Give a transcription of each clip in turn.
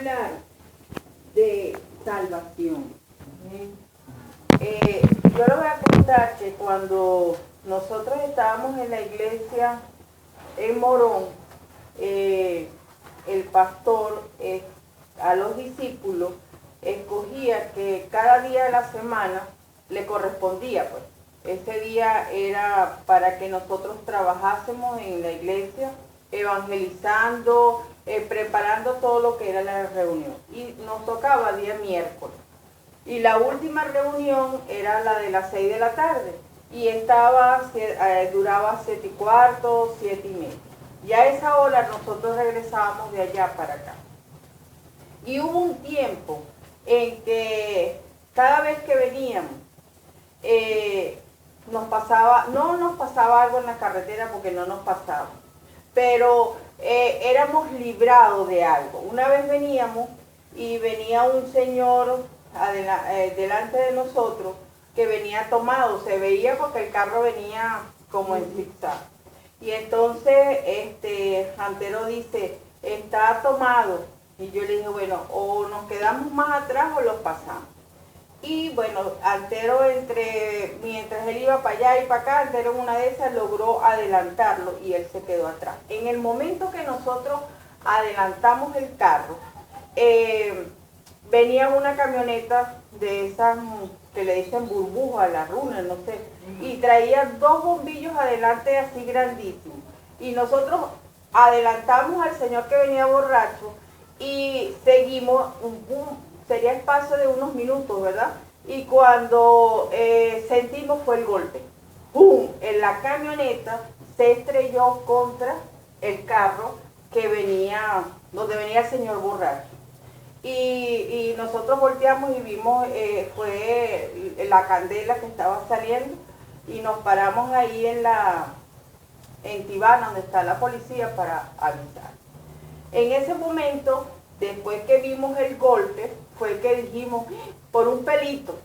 hablar de salvación. Yo les voy a contar que cuando nosotros estábamos en la iglesia en Morón, el pastor a los discípulos escogía que cada día de la semana le correspondía, pues. Ese día era para que nosotros trabajásemos en la iglesia, evangelizando, preparando todo lo que era la reunión. Y nos tocaba día miércoles. Y la última reunión era la de las 6 de la tarde. Y duraba 7:15, 7:30. Y a esa hora nosotros regresábamos de allá para acá. Y hubo un tiempo en que cada vez que veníamos, no nos pasaba algo en la carretera porque no nos pasaba, pero éramos librados de algo. Una vez veníamos y venía un señor delante de nosotros que venía tomado, se veía porque el carro venía como en zigzag. Y entonces Antero dice, está tomado. Y yo le dije, bueno, o nos quedamos más atrás o los pasamos. Y bueno, Antero mientras él iba para allá y para acá, Antero en una de esas logró adelantarlo y él se quedó atrás. En el momento que nosotros adelantamos el carro, venía una camioneta de esas que le dicen burbuja, la runa, no sé, y traía 2 bombillos adelante así grandísimos. Y nosotros adelantamos al señor que venía borracho y seguimos sería espacio de unos minutos, ¿verdad? Y cuando sentimos fue el golpe. ¡Pum! En la camioneta se estrelló contra el carro donde venía el señor borracho. Y nosotros volteamos y vimos, fue la candela que estaba saliendo y nos paramos ahí en Tibana, donde está la policía, para avisar. En ese momento, después que vimos el golpe, fue que dijimos, por un pelito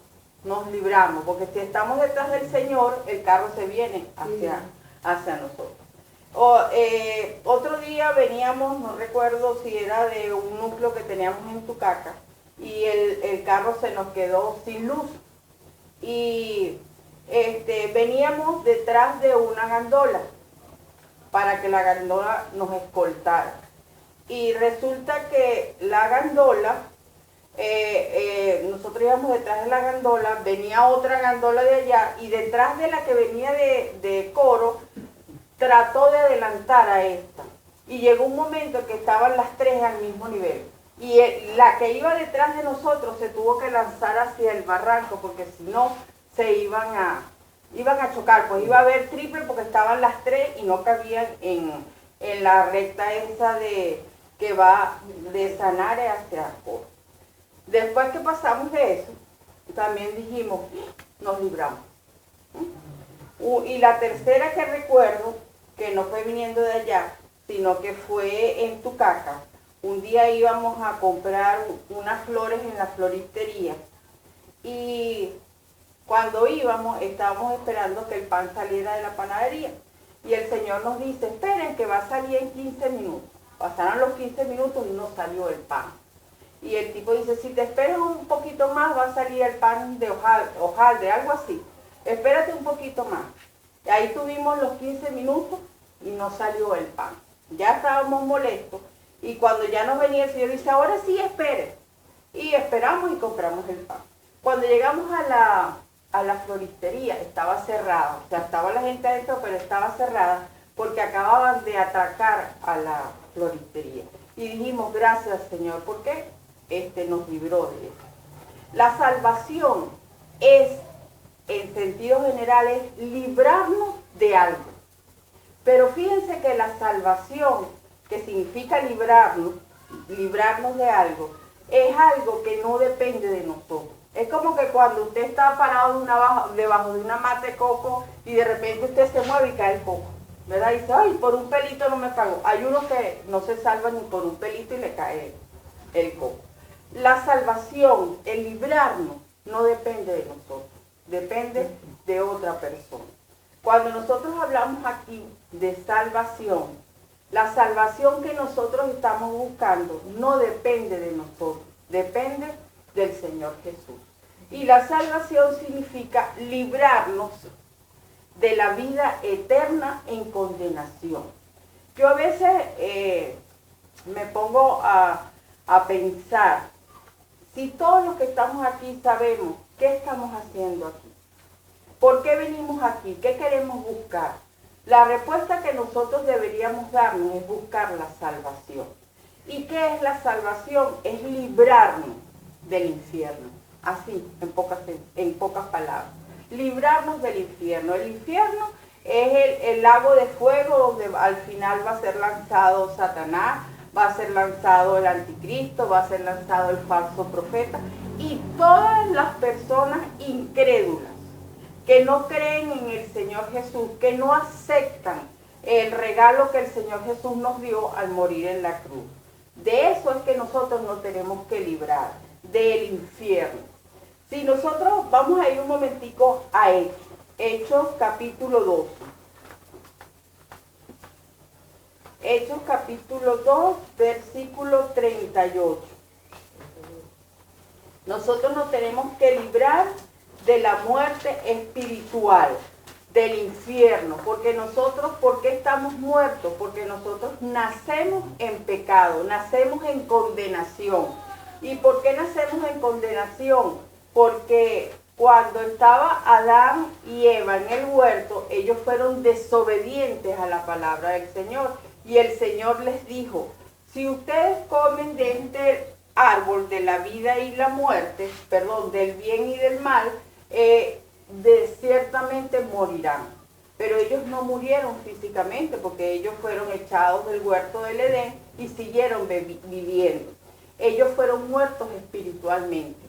nos libramos, porque si estamos detrás del Señor, el carro se viene hacia nosotros. Otro día veníamos, no recuerdo si era de un núcleo que teníamos en Tucaca, y el carro se nos quedó sin luz. Y veníamos detrás de una gandola, para que la gandola nos escoltara. Y resulta que la gandola, nosotros íbamos detrás de la gandola, venía otra gandola de allá, y detrás de la que venía de Coro, trató de adelantar a esta. Y llegó un momento en que estaban las 3 al mismo nivel. Y la que iba detrás de nosotros se tuvo que lanzar hacia el barranco, porque si no, se iban a chocar. Pues iba a haber triple porque estaban las 3 y no cabían en la recta esa que va de Sanare hacia Coro. Después que pasamos de eso, también dijimos, nos libramos. Y la tercera que recuerdo, que no fue viniendo de allá, sino que fue en Tucaca. Un día íbamos a comprar unas flores en la floristería y cuando íbamos estábamos esperando que el pan saliera de la panadería. Y el Señor nos dice, esperen que va a salir en 15 minutos. Pasaron los 15 minutos y no salió el pan. Y el tipo dice, si te esperas un poquito más va a salir el pan de hojaldre, algo así. Espérate un poquito más. Y ahí tuvimos los 15 minutos y no salió el pan. Ya estábamos molestos. Y cuando ya nos venía el Señor dice, ahora sí espere. Y esperamos y compramos el pan. Cuando llegamos a la floristería, estaba cerrada. O sea, estaba la gente adentro, pero estaba cerrada porque acababan de atracar a la floristería. Y dijimos, gracias Señor, porque nos libró de eso. La salvación es, en sentido general, es librarnos de algo. Pero fíjense que la salvación, que significa librarnos de algo, es algo que no depende de nosotros. Es como que cuando usted está parado debajo de una mata de coco y de repente usted se mueve y cae el coco, ¿verdad? Y dice, ay, por un pelito no me pagó. Hay uno que no se salva ni por un pelito y le cae el coco. La salvación, el librarnos, no depende de nosotros, depende de otra persona. Cuando nosotros hablamos aquí de salvación, La salvación que nosotros estamos buscando no depende de nosotros, depende del Señor Jesús. Y la salvación significa librarnos de la vida eterna en condenación. Yo a veces me pongo a pensar, si todos los que estamos aquí sabemos qué estamos haciendo aquí, por qué venimos aquí, qué queremos buscar, la respuesta que nosotros deberíamos darnos es buscar la salvación. ¿Y qué es la salvación? Es librarnos del infierno. Así, en pocas palabras. Librarnos del infierno. El infierno es el lago de fuego donde al final va a ser lanzado Satanás, va a ser lanzado el anticristo, va a ser lanzado el falso profeta y todas las personas incrédulas que no creen en el Señor Jesús, que no aceptan el regalo que el Señor Jesús nos dio al morir en la cruz. De eso es que nosotros nos tenemos que librar, del infierno. Si nosotros vamos a ir un momentico a Hechos capítulo 12. Hechos capítulo 2, versículo 38. Nosotros nos tenemos que librar de la muerte espiritual, del infierno, porque nosotros, ¿por qué estamos muertos? Porque nosotros nacemos en pecado, nacemos en condenación. ¿Y por qué nacemos en condenación? Porque cuando estaba Adán y Eva en el huerto, ellos fueron desobedientes a la palabra del Señor. Y el Señor les dijo, si ustedes comen de este árbol de la vida y la muerte, perdón, del bien y del mal, ciertamente morirán. Pero ellos no murieron físicamente porque ellos fueron echados del huerto del Edén y siguieron viviendo. Ellos fueron muertos espiritualmente.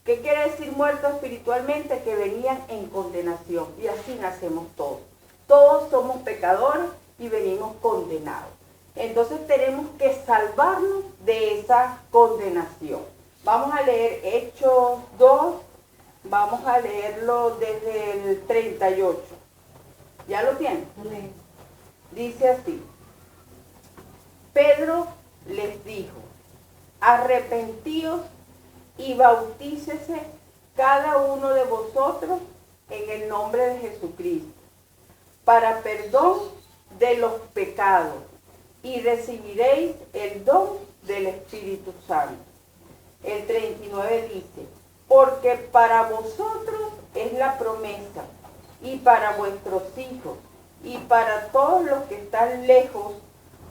¿Qué quiere decir muertos espiritualmente? Que venían en condenación. Y así nacemos todos. Todos somos pecadores y venimos condenados. Entonces tenemos que salvarnos de esa condenación. Vamos a leer Hechos 2, vamos a leerlo desde el 38. ¿Ya lo tienen? Amén. Dice así. Pedro les dijo, arrepentíos y bautícese cada uno de vosotros en el nombre de Jesucristo, para perdón de los pecados, y recibiréis el don del Espíritu Santo. El 39 dice, porque para vosotros es la promesa, y para vuestros hijos, y para todos los que están lejos,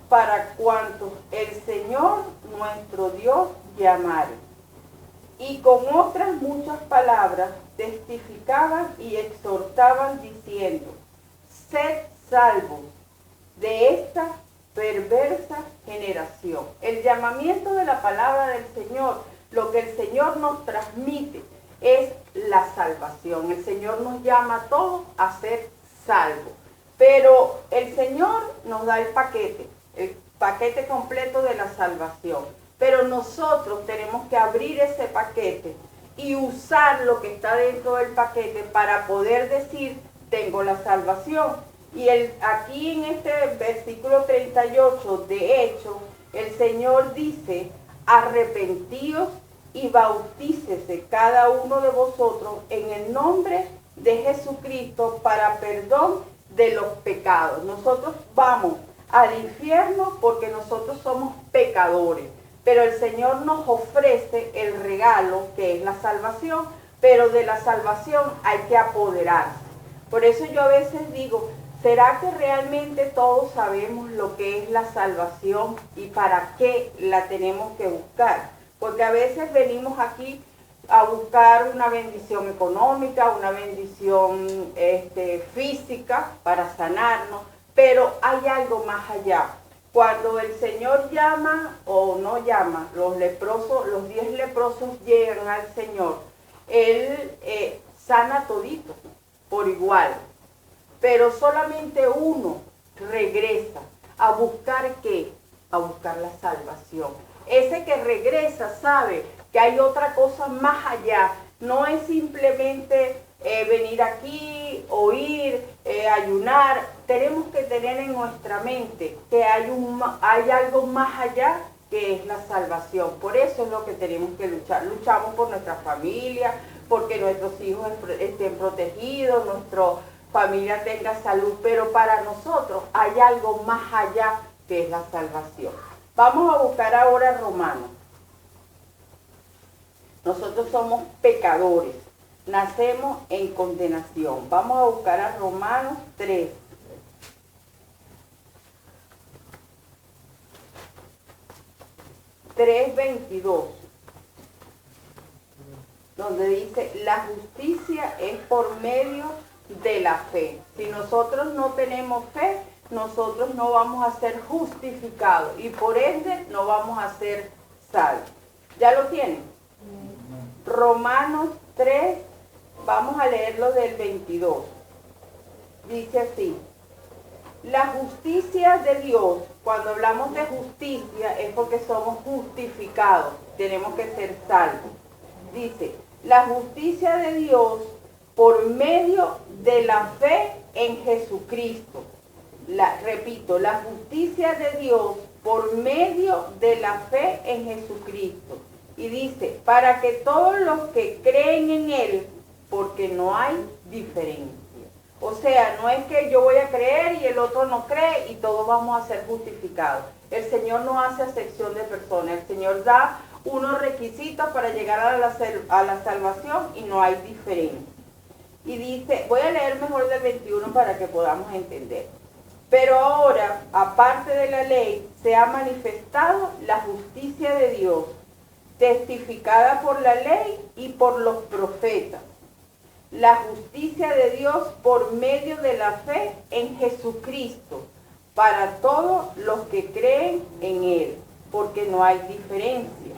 para cuantos el Señor nuestro Dios llamare. Y con otras muchas palabras testificaban y exhortaban diciendo, sed salvos de esta perversa generación. El llamamiento de la palabra del Señor, lo que el Señor nos transmite es la salvación. El Señor nos llama a todos a ser salvos. Pero el Señor nos da el paquete completo de la salvación. Pero nosotros tenemos que abrir ese paquete y usar lo que está dentro del paquete para poder decir, tengo la salvación. Y aquí en este versículo 38 de Hechos, el Señor dice, arrepentíos y bautícese cada uno de vosotros en el nombre de Jesucristo para perdón de los pecados. Nosotros vamos al infierno porque nosotros somos pecadores, pero el Señor nos ofrece el regalo que es la salvación, pero de la salvación hay que apoderarse. Por eso yo a veces digo, ¿será que realmente todos sabemos lo que es la salvación y para qué la tenemos que buscar? Porque a veces venimos aquí a buscar una bendición económica, una bendición física para sanarnos, pero hay algo más allá. Cuando el Señor llama o no llama, los 10 leprosos llegan al Señor, Él sana todito por igual. Pero solamente uno regresa a buscar ¿qué? A buscar la salvación. Ese que regresa sabe que hay otra cosa más allá. No es simplemente venir aquí, oír, ayunar. tenemos que tener en nuestra mente que hay algo más allá que es la salvación. Por eso es lo que tenemos que luchar. Luchamos por nuestra familia, porque nuestros hijos estén protegidos, nuestra familia tenga salud, pero para nosotros hay algo más allá que es la salvación. Vamos a buscar ahora Romanos. Nosotros somos pecadores, nacemos en condenación. Vamos a buscar a Romanos 3. Donde dice, la justicia es por medio de la fe. Si nosotros no tenemos fe, nosotros no vamos a ser justificados y por ende no vamos a ser salvos. ¿Ya lo tienen? Romanos 3, vamos a leerlo del 22. Dice así, la justicia de Dios, cuando hablamos de justicia es porque somos justificados, tenemos que ser salvos. Dice, la justicia de Dios por medio de la fe en Jesucristo. Repito, la justicia de Dios por medio de la fe en Jesucristo. Y dice, para que todos los que creen en Él, porque no hay diferencia. O sea, no es que yo voy a creer y el otro no cree y todos vamos a ser justificados. El Señor no hace acepción de personas. El Señor da unos requisitos para llegar a la salvación y no hay diferencia. Y dice, voy a leer mejor del 21 para que podamos entender. Pero ahora, aparte de la ley, se ha manifestado la justicia de Dios, testificada por la ley y por los profetas. La justicia de Dios por medio de la fe en Jesucristo, para todos los que creen en Él, porque no hay diferencia.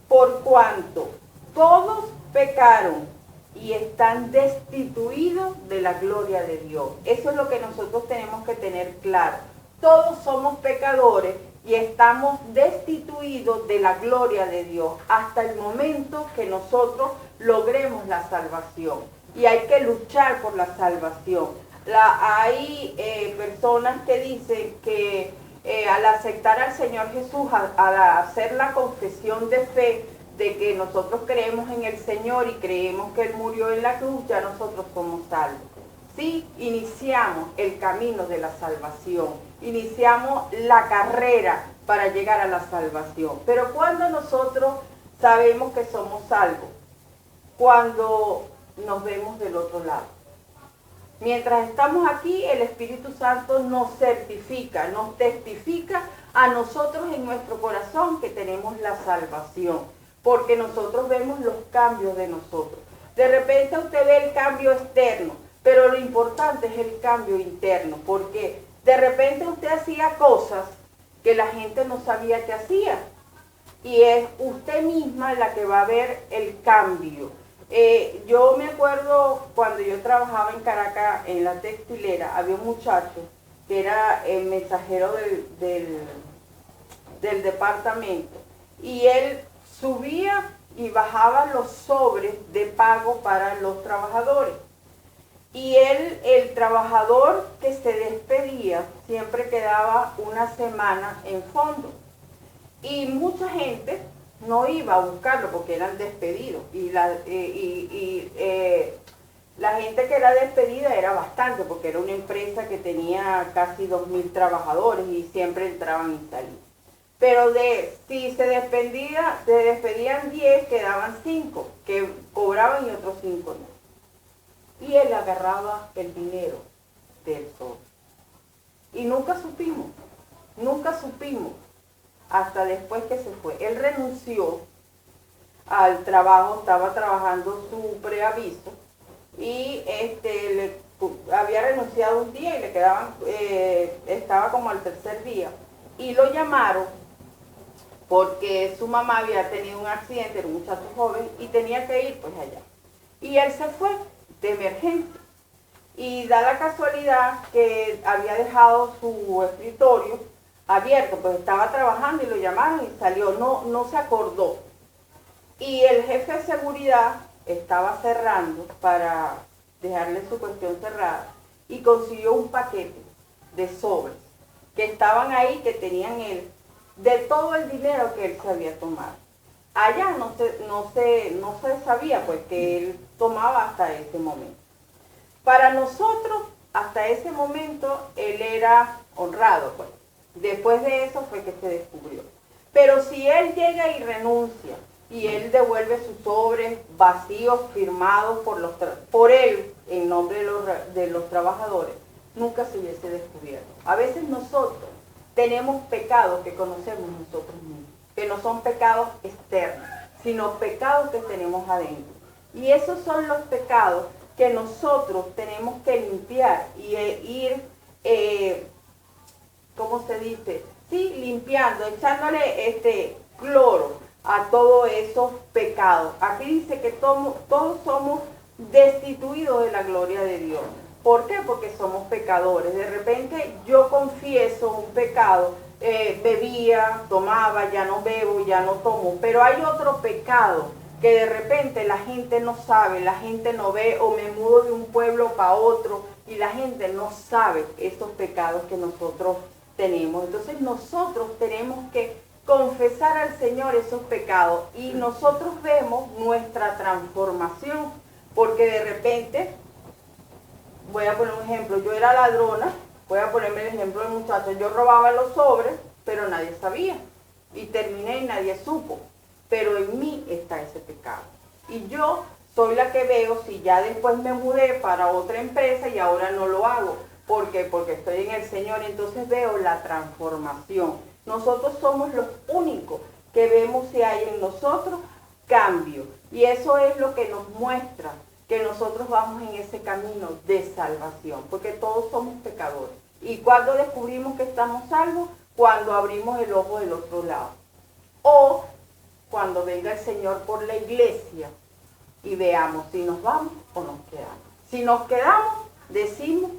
Por cuanto todos pecaron y están destituidos de la gloria de Dios. Eso es lo que nosotros tenemos que tener claro. Todos somos pecadores y estamos destituidos de la gloria de Dios hasta el momento que nosotros logremos la salvación. Y hay que luchar por la salvación. Hay personas que dicen que al aceptar al Señor Jesús, al hacer la confesión de fe, de que nosotros creemos en el Señor y creemos que Él murió en la cruz, ya nosotros somos salvos. Sí, iniciamos el camino de la salvación, iniciamos la carrera para llegar a la salvación. Pero cuando nosotros sabemos que somos salvos, cuando nos vemos del otro lado. Mientras estamos aquí, el Espíritu Santo nos certifica, nos testifica a nosotros en nuestro corazón que tenemos la salvación, porque nosotros vemos los cambios de nosotros. De repente usted ve el cambio externo, pero lo importante es el cambio interno, porque de repente usted hacía cosas que la gente no sabía que hacía, y es usted misma la que va a ver el cambio. Yo me acuerdo cuando yo trabajaba en Caracas, en la textilera, había un muchacho que era el mensajero del departamento, y él subía y bajaba los sobres de pago para los trabajadores. Y el trabajador que se despedía, siempre quedaba una semana en fondo. Y mucha gente no iba a buscarlo porque eran despedidos. Y la gente que era despedida era bastante, porque era una empresa que tenía casi 2.000 trabajadores y siempre entraban y salían. Pero si se despedían 10, quedaban 5 que cobraban y otros 5 no. Y él agarraba el dinero del sol. Y nunca supimos, hasta después que se fue. Él renunció al trabajo, estaba trabajando su preaviso y había renunciado un día y le quedaban, estaba como al tercer día. Y lo llamaron porque su mamá había tenido un accidente, era un muchacho joven, y tenía que ir pues allá. Y él se fue de emergencia. Y da la casualidad que había dejado su escritorio abierto, pues estaba trabajando y lo llamaron y salió, no se acordó. Y el jefe de seguridad estaba cerrando para dejarle su cuestión cerrada y consiguió un paquete de sobres que estaban ahí, que tenían él, de todo el dinero que él se había tomado. Allá no se sabía pues que él tomaba hasta ese momento. Para nosotros, hasta ese momento, él era honrado, pues. Después de eso fue que se descubrió. Pero si él llega y renuncia, y él devuelve sus sobres vacíos firmados por él, en nombre de los trabajadores, nunca se hubiese descubierto. A veces nosotros tenemos pecados que conocemos nosotros mismos, que no son pecados externos, sino pecados que tenemos adentro. Y esos son los pecados que nosotros tenemos que limpiar y ir, ¿cómo se dice? Sí, limpiando, echándole cloro a todos esos pecados. Aquí dice que todos somos destituidos de la gloria de Dios. ¿Por qué? Porque somos pecadores. De repente yo confieso un pecado, bebía, tomaba, ya no bebo, ya no tomo, pero hay otro pecado que de repente la gente no sabe, la gente no ve, o me mudo de un pueblo para otro y la gente no sabe esos pecados que nosotros tenemos. Entonces nosotros tenemos que confesar al Señor esos pecados y nosotros vemos nuestra transformación, porque de repente, voy a poner un ejemplo, yo era ladrona, voy a ponerme el ejemplo del muchacho, yo robaba los sobres, pero nadie sabía, y terminé y nadie supo, pero en mí está ese pecado. Y yo soy la que veo si ya después me mudé para otra empresa y ahora no lo hago. ¿Por qué? Porque estoy en el Señor, entonces veo la transformación. Nosotros somos los únicos que vemos si hay en nosotros cambio. Y eso es lo que nos muestra que nosotros vamos en ese camino de salvación, porque todos somos pecadores. ¿Y cuando descubrimos que estamos salvos? Cuando abrimos el ojo del otro lado. O cuando venga el Señor por la iglesia y veamos si nos vamos o nos quedamos. Si nos quedamos, decimos,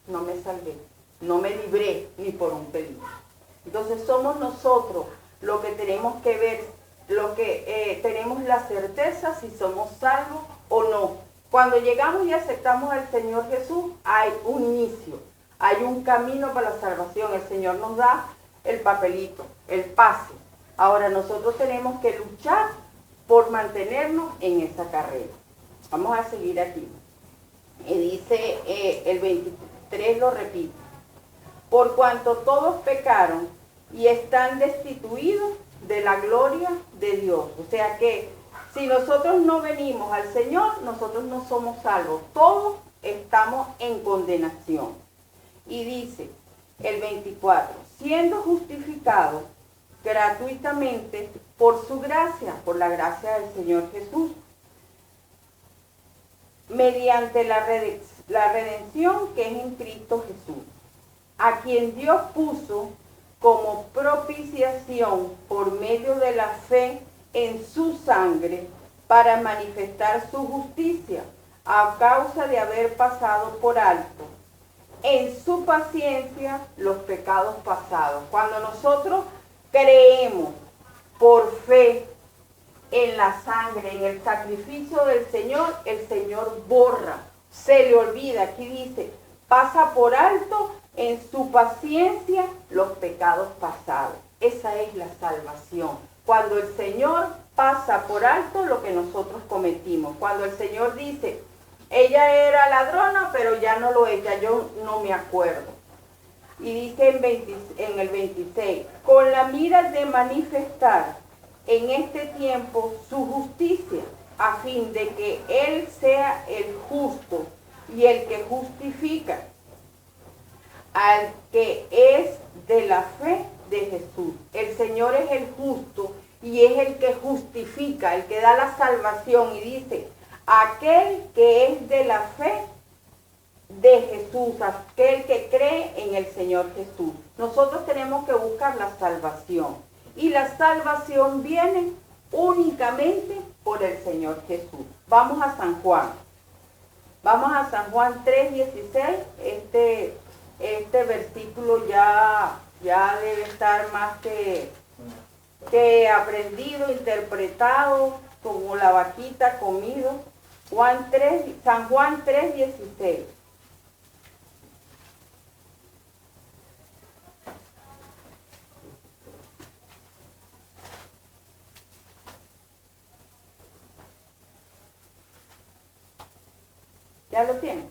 no me salvé, no me libré ni por un peligro. Entonces somos nosotros los que tenemos que ver, lo que tenemos la certeza si somos salvos o no. Cuando llegamos y aceptamos al Señor Jesús, hay un inicio, hay un camino para la salvación. El Señor nos da el papelito, el pase. Ahora nosotros tenemos que luchar por mantenernos en esa carrera. Vamos a seguir aquí. Y dice el 23, lo repito. Por cuanto todos pecaron y están destituidos de la gloria de Dios. O sea que si nosotros no venimos al Señor, nosotros no somos salvos. Todos estamos en condenación. Y dice el 24, siendo justificados gratuitamente por su gracia, por la gracia del Señor Jesús, mediante la redención que es en Cristo Jesús, a quien Dios puso como propiciación por medio de la fe en su sangre para manifestar su justicia a causa de haber pasado por alto en su paciencia los pecados pasados. Cuando nosotros creemos por fe en la sangre, en el sacrificio del Señor, el Señor borra, se le olvida. Aquí dice, pasa por alto en su paciencia los pecados pasados. Esa es la salvación. Cuando el Señor pasa por alto lo que nosotros cometimos. Cuando el Señor dice, ella era ladrona, pero ya no lo es, ya yo no me acuerdo. Y dice en el 26, con la mira de manifestar en este tiempo su justicia, a fin de que Él sea el justo y el que justifica al que es de la fe de Jesús. El Señor es el justo y es el que justifica, el que da la salvación. Y dice, aquel que es de la fe de Jesús, aquel que cree en el Señor Jesús. Nosotros tenemos que buscar la salvación. Y la salvación viene únicamente por el Señor Jesús. Vamos a San Juan. Vamos a San Juan 3:16. Este versículo ya debe estar más que aprendido, interpretado, como la vaquita comido. San Juan 3:16. ¿Ya lo tienen?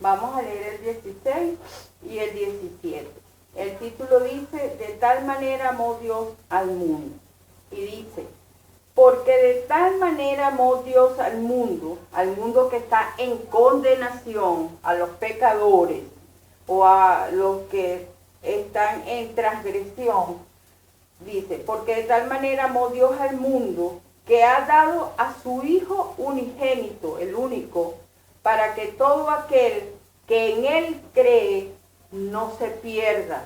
Vamos a leer el 16 y el 17. El título dice, de tal manera amó Dios al mundo. Y dice, porque de tal manera amó Dios al mundo que está en condenación, a los pecadores o a los que están en transgresión. Dice, porque de tal manera amó Dios al mundo que ha dado a su Hijo unigénito, el único, para que todo aquel que en Él cree no se pierda,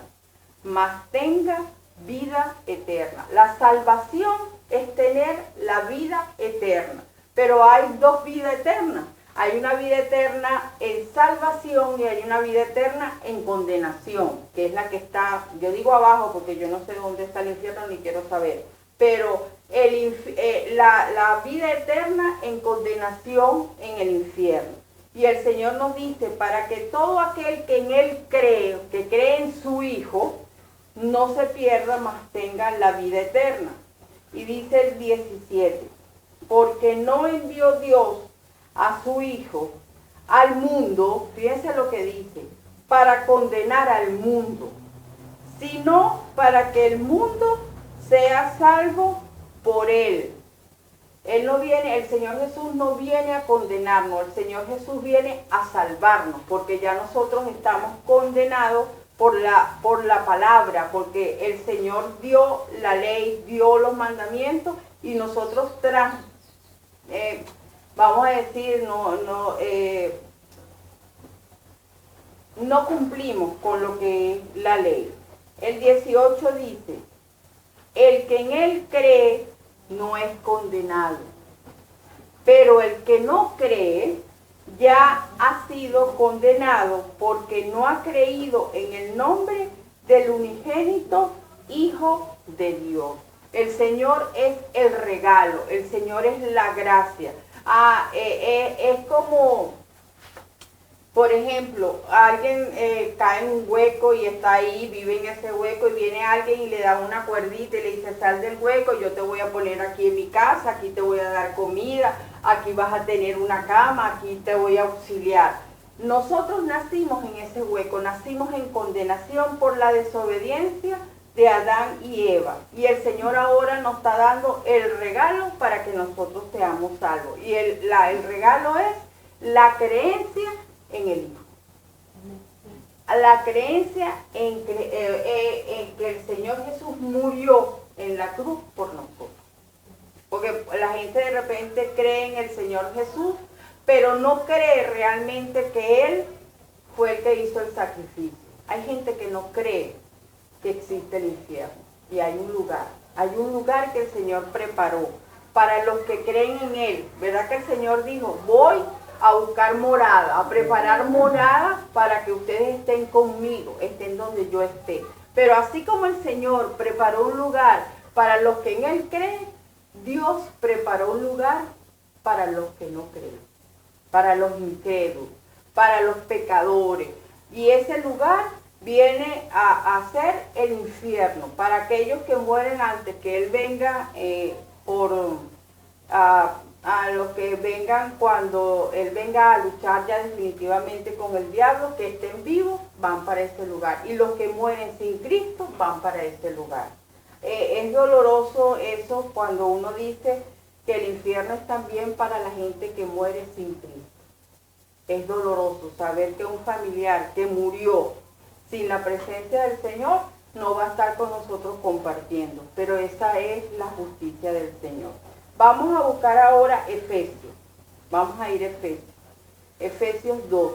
mas tenga vida eterna. La salvación es tener la vida eterna, pero hay dos vidas eternas. Hay una vida eterna en salvación y hay una vida eterna en condenación, que es la que está, yo digo abajo porque yo no sé dónde está el infierno ni quiero saber, pero la vida eterna en condenación en el infierno. Y el Señor nos dice, para que todo aquel que en Él cree, que cree en su Hijo, no se pierda, mas tenga la vida eterna. Y dice el 17, porque no envió Dios a su Hijo al mundo, fíjense lo que dice, para condenar al mundo, sino para que el mundo sea salvo por Él. Él no viene, el Señor Jesús no viene a condenarnos, el Señor Jesús viene a salvarnos, porque ya nosotros estamos condenados por la palabra, porque el Señor dio la ley, dio los mandamientos y nosotros vamos a decir, no cumplimos con lo que es la ley. El 18 dice, el que en Él cree no es condenado, pero el que no cree ya ha sido condenado porque no ha creído en el nombre del unigénito Hijo de Dios. El Señor es el regalo, el Señor es la gracia. Es como, por ejemplo, alguien cae en un hueco y está ahí, vive en ese hueco y viene alguien y le da una cuerdita y le dice, sal del hueco, yo te voy a poner aquí en mi casa, aquí te voy a dar comida, aquí vas a tener una cama, aquí te voy a auxiliar. Nosotros nacimos en ese hueco, nacimos en condenación por la desobediencia de Adán y Eva. Y el Señor ahora nos está dando el regalo para que nosotros seamos salvos. Y el regalo es la creencia en el Hijo. La creencia en que el Señor Jesús murió en la cruz por nosotros. Porque la gente de repente cree en el Señor Jesús, pero no cree realmente que Él fue el que hizo el sacrificio. Hay gente que no cree que existe el infierno. Y hay un lugar que el Señor preparó para los que creen en Él. ¿Verdad que el Señor dijo, voy a buscar morada, a preparar morada para que ustedes estén conmigo, estén donde yo esté? Pero así como el Señor preparó un lugar para los que en Él creen, Dios preparó un lugar para los que no creen, para los incrédulos, para los pecadores. Y ese lugar viene a ser el infierno para aquellos que mueren antes que Él venga, a los que vengan cuando Él venga a luchar ya definitivamente con el diablo, que estén vivos, van para ese lugar. Y los que mueren sin Cristo van para ese lugar. Es doloroso eso cuando uno dice que el infierno es también para la gente que muere sin Cristo. Es doloroso saber que un familiar que murió sin la presencia del Señor no va a estar con nosotros compartiendo, pero esa es la justicia del Señor. Vamos a buscar ahora Efesios. Vamos a ir a Efesios. Efesios 2.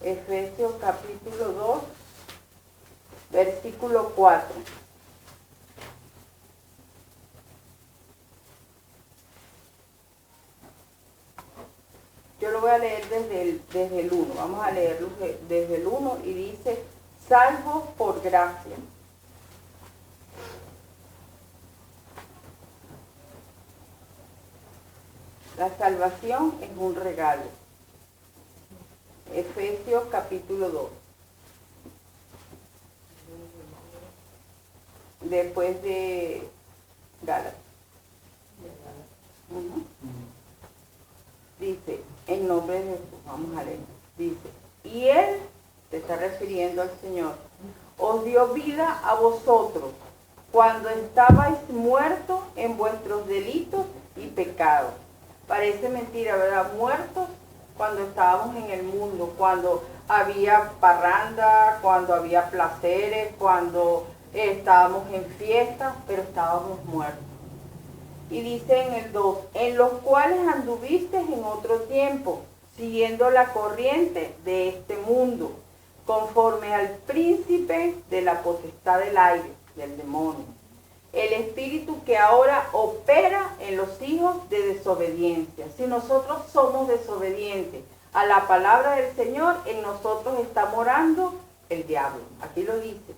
Efesios capítulo 2, versículo 4. Yo lo voy a leer desde el 1. Vamos a leerlo desde el 1 y dice, salvo por gracia. La salvación es un regalo. Efesios capítulo 2. Después de Gálatas. Dice, en nombre de Jesús, vamos a leer. Dice, y Él, se está refiriendo al Señor, os dio vida a vosotros cuando estabais muertos en vuestros delitos y pecados. Parece mentira, ¿verdad? Muertos cuando estábamos en el mundo, cuando había parranda, cuando había placeres, cuando estábamos en fiestas, pero estábamos muertos. Y dice en el 2, en los cuales anduviste en otro tiempo, siguiendo la corriente de este mundo, conforme al príncipe de la potestad del aire, del demonio, el espíritu que ahora opera en los hijos de desobediencia. Si nosotros somos desobedientes a la palabra del Señor, en nosotros está morando el diablo. Aquí lo dice,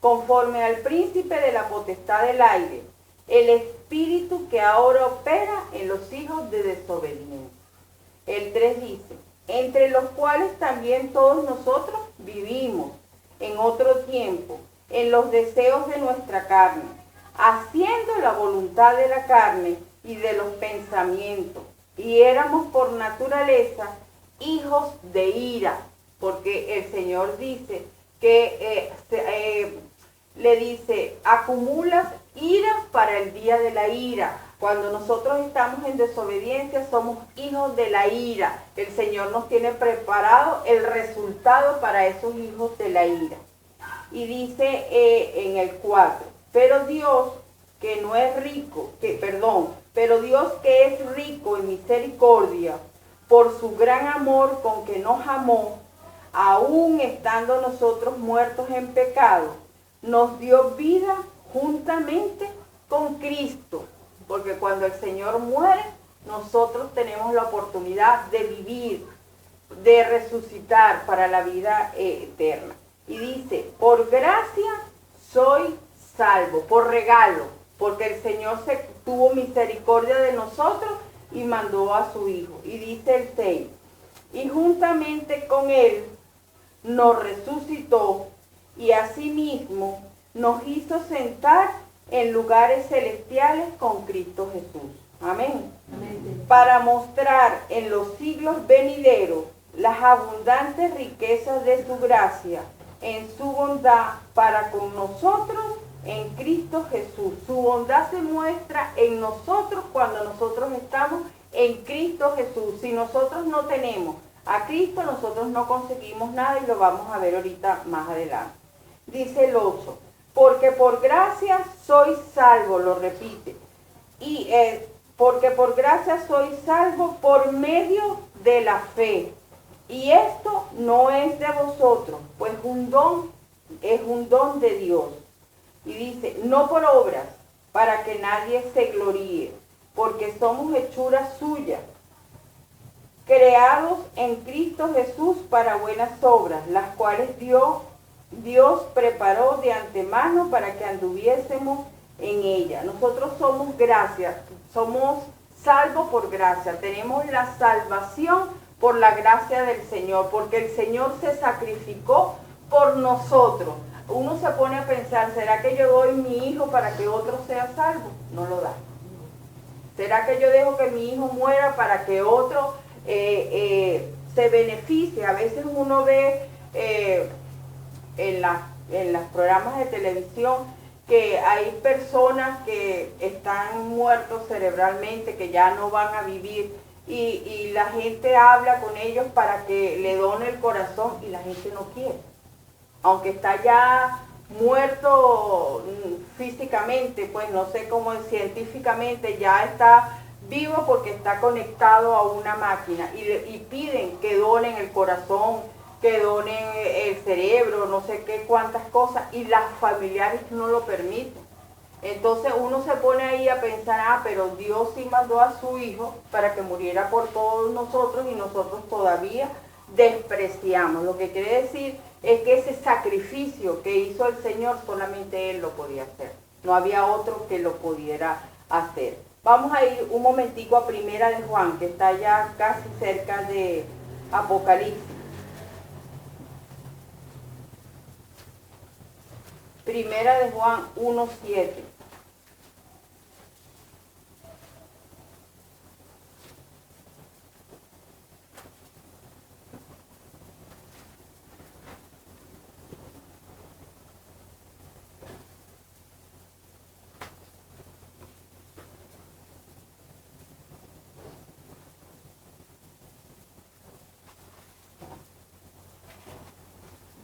conforme al príncipe de la potestad del aire, el espíritu que ahora opera en los hijos de desobediencia. El 3 dice, entre los cuales también todos nosotros vivimos en otro tiempo, en los deseos de nuestra carne, haciendo la voluntad de la carne y de los pensamientos, y éramos por naturaleza hijos de ira, porque el Señor dice que le dice, acumulas ira para el día de la ira. Cuando nosotros estamos en desobediencia, somos hijos de la ira. El Señor nos tiene preparado el resultado para esos hijos de la ira. Y dice en el 4, pero Dios que no es rico, pero Dios que es rico en misericordia, por su gran amor con que nos amó, aún estando nosotros muertos en pecado, nos dio vida juntamente con Cristo. Porque cuando el Señor muere, nosotros tenemos la oportunidad de vivir, de resucitar para la vida eterna. Y dice, por gracia soy salvo, por regalo, porque el Señor tuvo misericordia de nosotros y mandó a su Hijo. Y dice el 6, y juntamente con Él nos resucitó y asimismo nos hizo sentar en lugares celestiales con Cristo Jesús. Amén. Amén. Para mostrar en los siglos venideros las abundantes riquezas de su gracia, en su bondad para con nosotros en Cristo Jesús. Su bondad se muestra en nosotros cuando nosotros estamos en Cristo Jesús. Si nosotros no tenemos a Cristo, nosotros no conseguimos nada y lo vamos a ver ahorita más adelante. Dice el 8, porque por gracia soy salvo, lo repite, y porque por gracia soy salvo por medio de la fe. Y esto no es de vosotros, pues es un don de Dios. Y dice, no por obras, para que nadie se gloríe, porque somos hechuras suyas, creados en Cristo Jesús para buenas obras, las cuales Dios preparó de antemano para que anduviésemos en ella. Nosotros somos gracia, somos salvos por gracia, tenemos la salvación por la gracia del Señor, porque el Señor se sacrificó por nosotros. Uno se pone a pensar, ¿será que yo doy mi hijo para que otro sea salvo? No lo da. ¿Será que yo dejo que mi hijo muera para que otro se beneficie? A veces uno ve en los programas de televisión que hay personas que están muertos cerebralmente, que ya no van a vivir, y la gente habla con ellos para que le done el corazón y la gente no quiere. Aunque está ya muerto físicamente, pues no sé cómo científicamente, ya está vivo porque está conectado a una máquina y piden que donen el corazón, que donen el cerebro, no sé qué cuántas cosas, y las familiares no lo permiten. Entonces uno se pone ahí a pensar, pero Dios sí mandó a su Hijo para que muriera por todos nosotros y nosotros todavía despreciamos. Lo que quiere decir es que ese sacrificio que hizo el Señor solamente Él lo podía hacer. No había otro que lo pudiera hacer. Vamos a ir un momentico a Primera de Juan, que está ya casi cerca de Apocalipsis. Primera de Juan 1:7.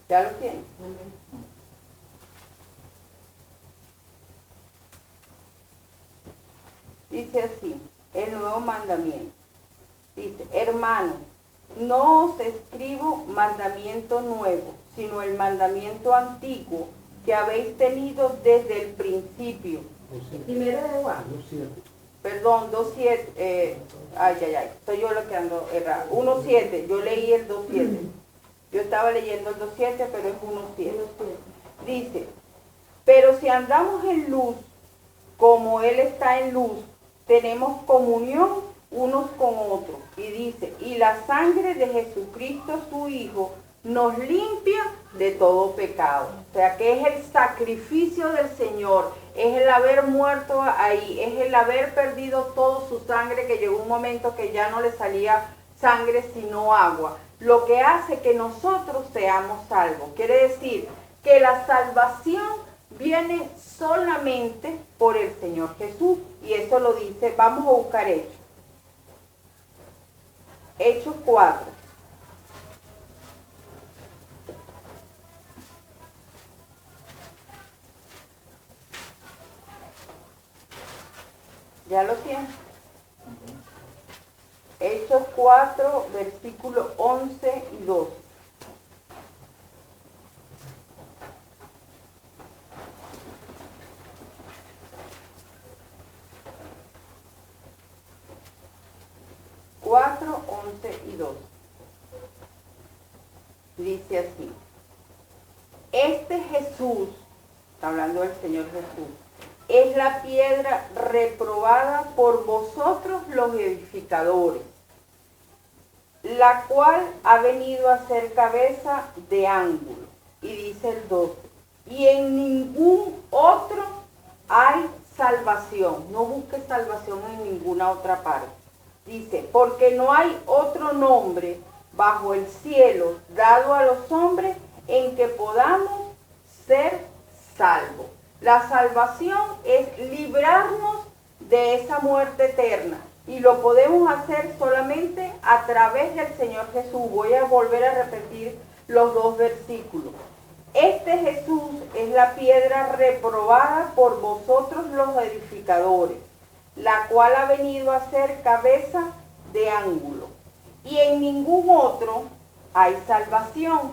¿Ya lo tienen? Dice así, el nuevo mandamiento. Dice, hermanos, no os escribo mandamiento nuevo, sino el mandamiento antiguo que habéis tenido desde el principio. Primero de Juan. Perdón, 2.7. Soy yo lo que ando errado. 1.7, yo leí el 2.7. Yo estaba leyendo el 2.7, pero es 1.7. Dice, pero si andamos en luz, como Él está en luz, tenemos comunión unos con otros. Y dice, y la sangre de Jesucristo, su Hijo, nos limpia de todo pecado. O sea, que es el sacrificio del Señor, es el haber muerto ahí, es el haber perdido toda su sangre, que llegó un momento que ya no le salía sangre sino agua. Lo que hace que nosotros seamos salvos. Quiere decir que la salvación viene solamente por el Señor Jesús. Y eso lo dice, vamos a buscar Hechos. Hechos 4. ¿Ya lo tienen? Hechos 4, versículos 11 y 12. Y 2. Dice así, este Jesús, está hablando del Señor Jesús, es la piedra reprobada por vosotros los edificadores, la cual ha venido a ser cabeza de ángulo. Y dice el 12, y en ningún otro hay salvación. No busques salvación en ninguna otra parte. Dice, porque no hay otro nombre bajo el cielo dado a los hombres en que podamos ser salvos. La salvación es librarnos de esa muerte eterna y lo podemos hacer solamente a través del Señor Jesús. Voy a volver a repetir los dos versículos. Este Jesús es la piedra reprobada por vosotros los edificadores, la cual ha venido a ser cabeza de ángulo. Y en ningún otro hay salvación,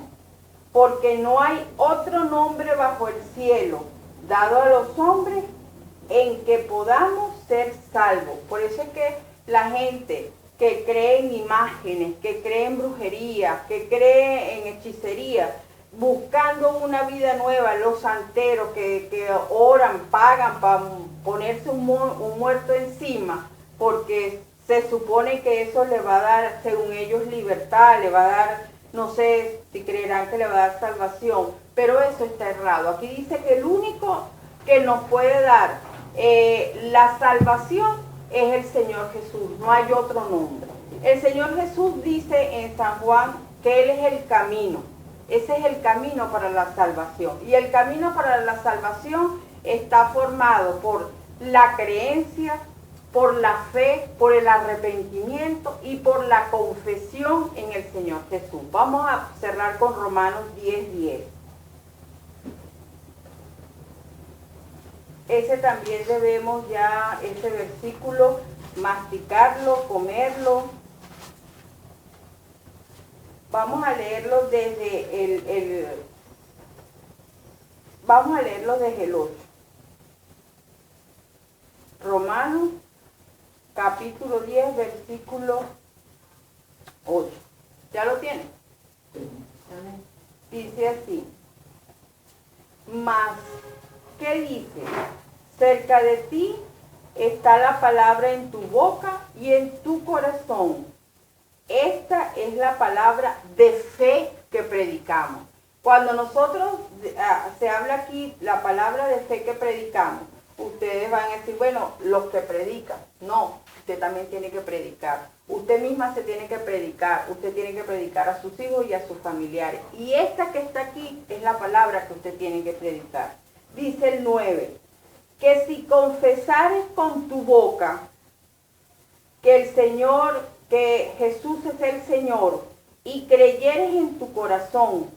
porque no hay otro nombre bajo el cielo dado a los hombres en que podamos ser salvos. Por eso es que la gente que cree en imágenes, que cree en brujería, que cree en hechicería, buscando una vida nueva, los santeros que oran, pagan para ponerse un muerto encima, porque se supone que eso le va a dar, según ellos, libertad, le va a dar, no sé si creerán que le va a dar salvación, pero eso está errado. Aquí dice que el único que nos puede dar la salvación es el Señor Jesús, no hay otro nombre. El Señor Jesús dice en San Juan que Él es el camino. Ese es el camino para la salvación. Y el camino para la salvación está formado por la creencia, por la fe, por el arrepentimiento y por la confesión en el Señor Jesús. Vamos a cerrar con Romanos 10:10. Ese también debemos ya, ese versículo, masticarlo, comerlo. Vamos a leerlo desde vamos a leerlo desde el 8. Romanos, capítulo 10, versículo 8. ¿Ya lo tienen? Dice así. Mas, ¿qué dice? Cerca de ti está la palabra en tu boca y en tu corazón. Esta es la palabra de fe que predicamos. Cuando nosotros, se habla aquí la palabra de fe que predicamos, ustedes van a decir, bueno, los que predican. No, usted también tiene que predicar. Usted misma se tiene que predicar. Usted tiene que predicar a sus hijos y a sus familiares. Y esta que está aquí es la palabra que usted tiene que predicar. Dice el 9, que si confesares con tu boca que el Señor, que Jesús es el Señor, y creyeres en tu corazón